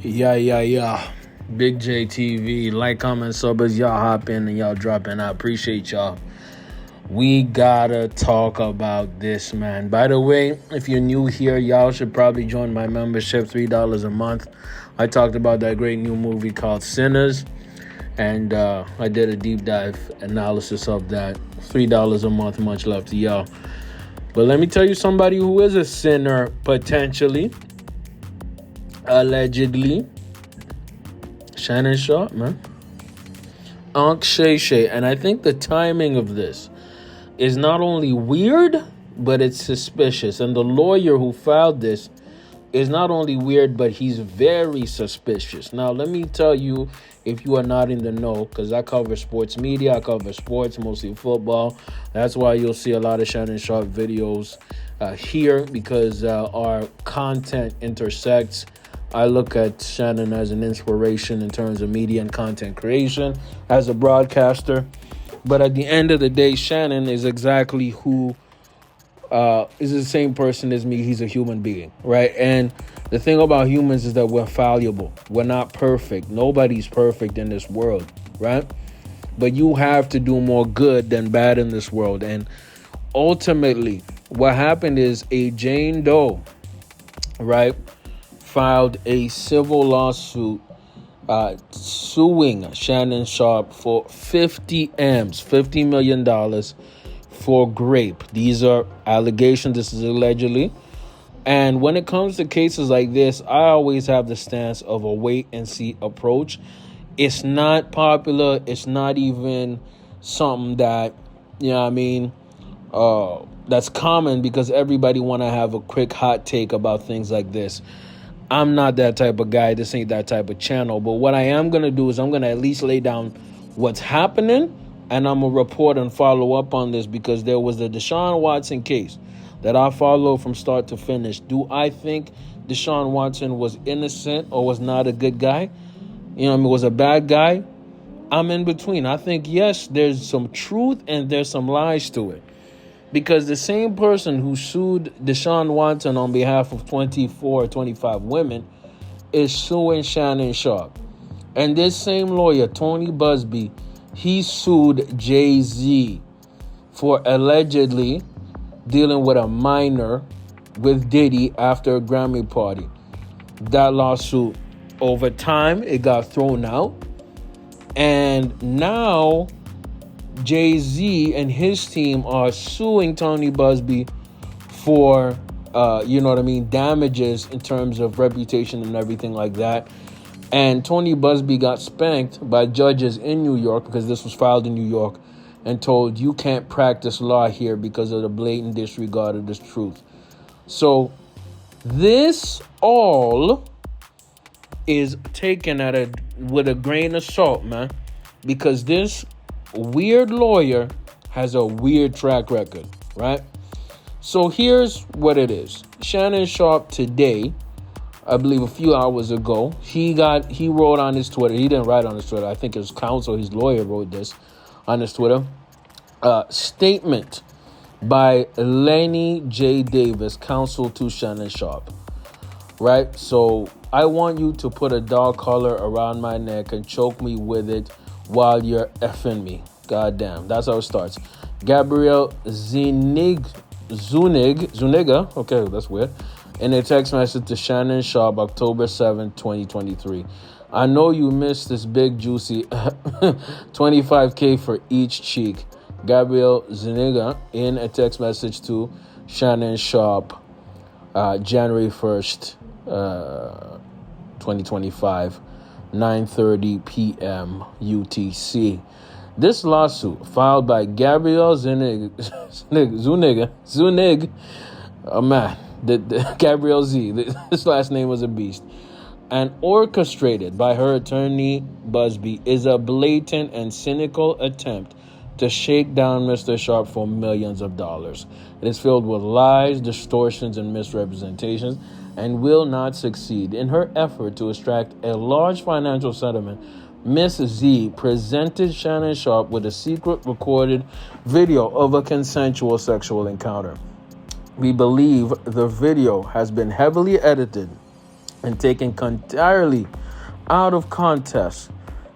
Yeah. Big JTV. Like, comment, sub as y'all hop in and y'all drop in. I appreciate y'all. We gotta talk about this, man. By the way, if you're new here, y'all should probably join my membership, $3 a month. I talked about that great new movie called Sinners, and I did a deep dive analysis of that. $3 a month, much love to y'all. But let me tell you somebody who is a sinner, potentially, allegedly. Shannon Sharpe, man. Unc Shay. And I think the timing of this is not only weird, but it's suspicious. And the lawyer who filed this is not only weird, but he's very suspicious. Now, let me tell you, if you are not in the know, because I cover sports media, I cover sports, mostly football. That's why you'll see a lot of Shannon Sharpe videos here, because our content intersects. I look at Shannon as an inspiration in terms of media and content creation as a broadcaster. But at the end of the day, Shannon is exactly who is the same person as me. He's a human being, right? And the thing about humans is that we're fallible. We're not perfect. Nobody's perfect in this world, right? But you have to do more good than bad in this world. And ultimately, what happened is a Jane Doe, right, filed a civil lawsuit suing Shannon Sharpe for $50 million for rape. These are allegations. This is allegedly. And when it comes to cases like this, I always have the stance of a wait and see approach. It's not popular. It's not even something that, that's common, because everybody want to have a quick hot take about things like this. I'm not that type of guy. This ain't that type of channel. But what I am going to do is I'm going to at least lay down what's happening, and I'm going to report and follow up on this, because there was the Deshaun Watson case that I followed from start to finish. Do I think Deshaun Watson was innocent or was not a good guy? Was a bad guy? I'm in between. I think, yes, there's some truth and there's some lies to it. Because the same person who sued Deshaun Watson on behalf of 24 or 25 women is suing Shannon Sharpe. And this same lawyer, Tony Busby, he sued Jay-Z for allegedly dealing with a minor with Diddy after a Grammy party. That lawsuit, over time, it got thrown out. And now Jay-Z and his team are suing Tony Busby for, damages in terms of reputation and everything like that. And Tony Busby got spanked by judges in New York, because this was filed in New York, and told, you can't practice law here because of the blatant disregard of the truth. So this all is taken with a grain of salt, man, because this weird lawyer has a weird track record, right? So here's what it is. Shannon Sharpe today, I believe a few hours ago, he wrote on his Twitter. He didn't write on his Twitter. I think his counsel, his lawyer, wrote this on his Twitter. Statement by Lenny J. Davis, counsel to Shannon Sharpe. Right? So I want you to put a dog collar around my neck and choke me with it while you're effing me. Goddamn. That's how it starts. Gabrielle Zuniga. Okay, that's weird. In a text message to Shannon Sharpe, October 7, 2023. I know you missed this big, juicy $25K for each cheek. Gabrielle Zuniga in a text message to Shannon Sharpe, January 1st, 2025. 9:30 p.m. UTC. This lawsuit, filed by Gabrielle Zuniga, Gabrielle Z, this last name was a beast, and orchestrated by her attorney Busby, is a blatant and cynical attempt to shake down Mr. Sharpe for millions of dollars. It is filled with lies, distortions, and misrepresentations, and will not succeed. In her effort to extract a large financial settlement, Miss Z presented Shannon Sharpe with a secret recorded video of a consensual sexual encounter. We believe the video has been heavily edited and taken entirely out of context,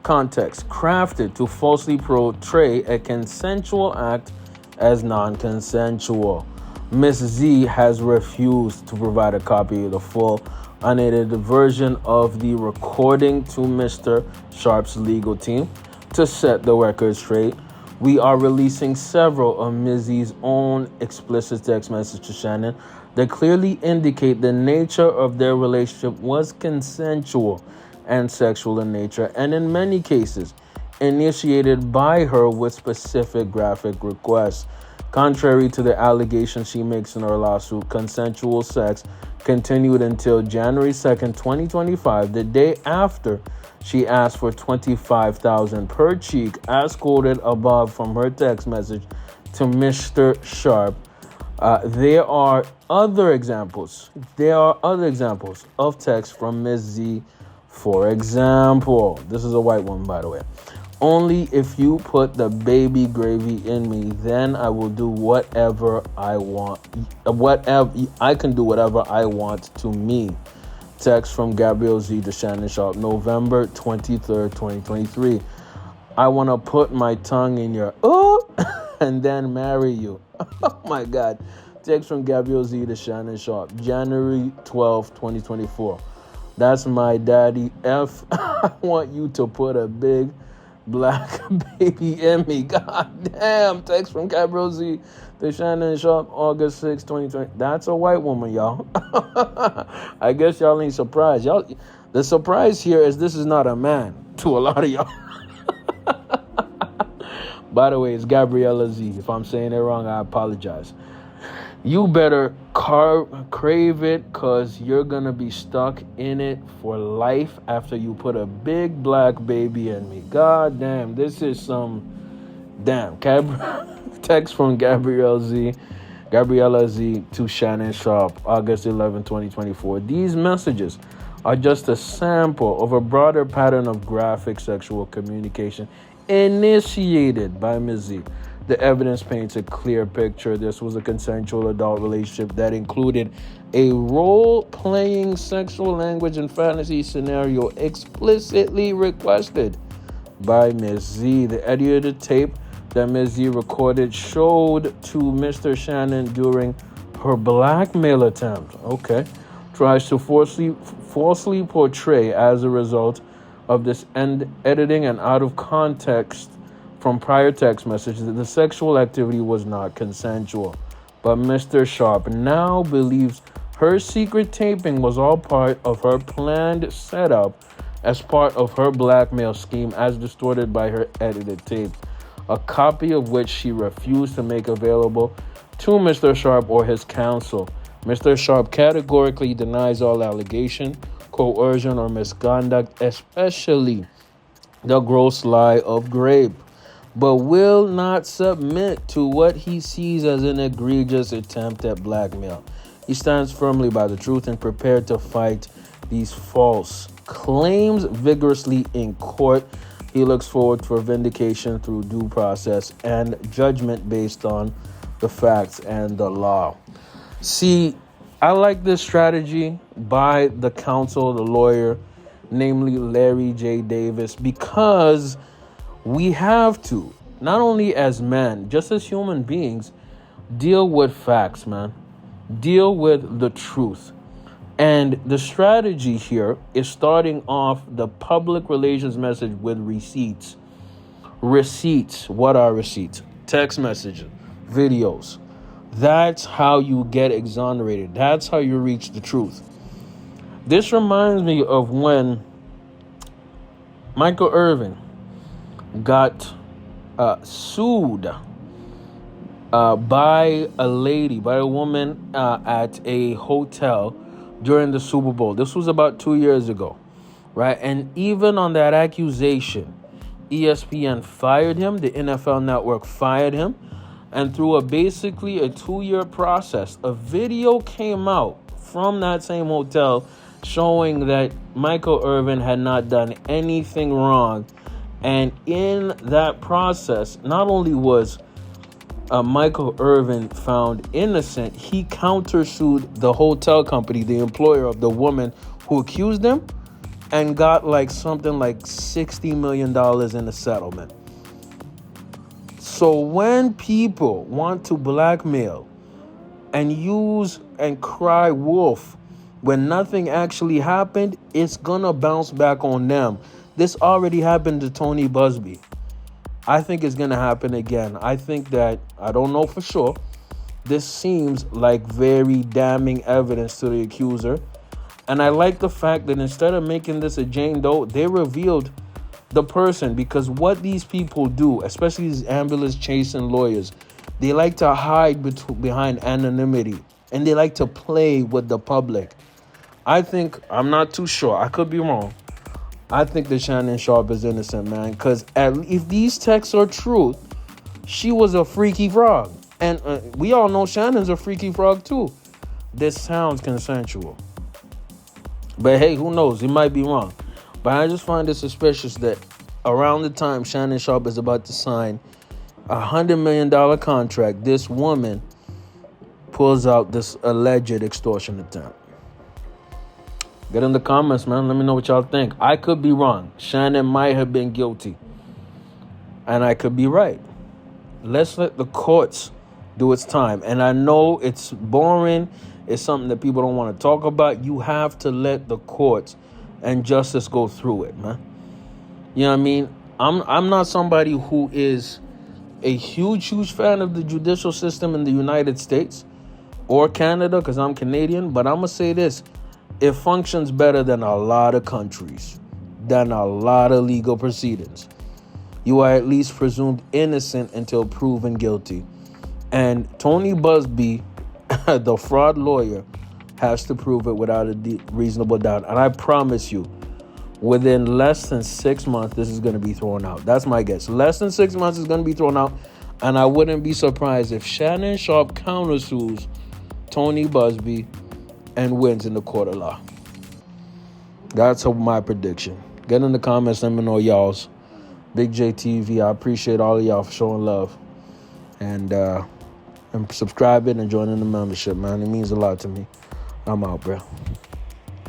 crafted to falsely portray a consensual act as non-consensual. Ms. Z has refused to provide a copy of the full unedited version of the recording to Mr. Sharpe's legal team to set the record straight. We are releasing several of Ms. Z's own explicit text messages to Shannon that clearly indicate the nature of their relationship was consensual and sexual in nature, and in many cases, initiated by her with specific graphic requests. Contrary to the allegations she makes in her lawsuit, consensual sex continued until January 2nd, 2025, the day after she asked for $25,000 per cheek, as quoted above from her text message to Mr. Sharpe. There are other examples of text from Ms. Z. For example, this is a white woman, by the way. Only if you put the baby gravy in me, then I will do whatever I want. I can do whatever I want to me. Text from Gabrielle Z to Shannon Sharpe, November 23rd, 2023. I want to put my tongue in your and then marry you. Oh my God. Text from Gabrielle Z to Shannon Sharpe, January 12th, 2024. That's my daddy F. I want you to put a big black baby in me. God damn. Text from Gabrielle Z to Shannon Sharpe, August 6, 2020. That's a white woman, y'all. I guess y'all ain't surprised. The surprise here is this is not a man to a lot of y'all. By the way, it's Gabriella Z. If I'm saying it wrong, I apologize. You better crave it, because you're going to be stuck in it for life after you put a big black baby in me. God damn, this is some... Damn. Text from Gabriella Z to Shannon Sharpe, August 11, 2024. These messages are just a sample of a broader pattern of graphic sexual communication initiated by Ms. Z. The evidence paints a clear picture. This was a consensual adult relationship that included a role-playing sexual language and fantasy scenario explicitly requested by Ms. Z. The edited tape that Ms. Z recorded showed to Mr. Shannon during her blackmail attempt. Tries to falsely portray, as a result of this editing and out of context from prior text messages, that the sexual activity was not consensual. But Mr. Sharpe now believes her secret taping was all part of her planned setup as part of her blackmail scheme, as distorted by her edited tape, a copy of which she refused to make available to Mr. Sharpe or his counsel. Mr. Sharpe categorically denies all allegation, coercion, or misconduct, especially the gross lie of rape, but will not submit to what he sees as an egregious attempt at blackmail. He stands firmly by the truth and prepared to fight these false claims vigorously in court. He looks forward for vindication through due process and judgment based on the facts and the law. See, I like this strategy by the counsel, the lawyer, namely Larry J. Davis, because we have to, not only as men, just as human beings, deal with facts, man. Deal with the truth. And the strategy here is starting off the public relations message with receipts. Receipts. What are receipts? Text messages, videos. That's how you get exonerated. That's how you reach the truth. This reminds me of when Michael Irvin got sued by a woman at a hotel during the Super Bowl. This was about 2 years ago, right? And even on that accusation, ESPN fired him. The NFL Network fired him. And through basically a 2-year process, a video came out from that same hotel showing that Michael Irvin had not done anything wrong. And in that process, not only was Michael Irvin found innocent, he countersued the hotel company, the employer of the woman who accused him and got like something like $60 million in a settlement. So when people want to blackmail and use and cry wolf when nothing actually happened, it's gonna bounce back on them. This already happened to Tony Busby. I think it's gonna happen again. I think that, I don't know for sure, this seems like very damning evidence to the accuser. And I like the fact that instead of making this a Jane Doe, they revealed the person, because what these people do, especially these ambulance chasing lawyers, they like to hide behind anonymity and they like to play with the public. I think, I'm not too sure, I could be wrong, I think that Shannon Sharpe is innocent, man, because if these texts are true, she was a freaky frog. And we all know Shannon's a freaky frog too. This sounds consensual. But hey, who knows? He might be wrong. But I just find it suspicious that around the time Shannon Sharpe is about to sign a $100 million contract, this woman pulls out this alleged extortion attempt. Get in the comments, man. Let me know what y'all think. I could be wrong. Shannon might have been guilty. And I could be right. Let's let the courts do its time. And I know it's boring. It's something that people don't want to talk about. You have to let the courts and justice go through it, man. You know what I mean? I'm not somebody who is a huge fan of the judicial system in the United States or Canada, because I'm Canadian. But I'm going to say this. It functions better than a lot of countries, than a lot of legal proceedings. You are at least presumed innocent until proven guilty. And Tony Busby, the fraud lawyer, has to prove it without a reasonable doubt. And I promise you, within less than 6 months, this is going to be thrown out. That's my guess. Less than 6 months is going to be thrown out. And I wouldn't be surprised if Shannon Sharpe countersues Tony Busby and wins in the court of law. That's my prediction. Get in the comments. Let me know y'all's. Big J TV. I appreciate all of y'all for showing love. And subscribing and joining the membership, man. It means a lot to me. I'm out, bro.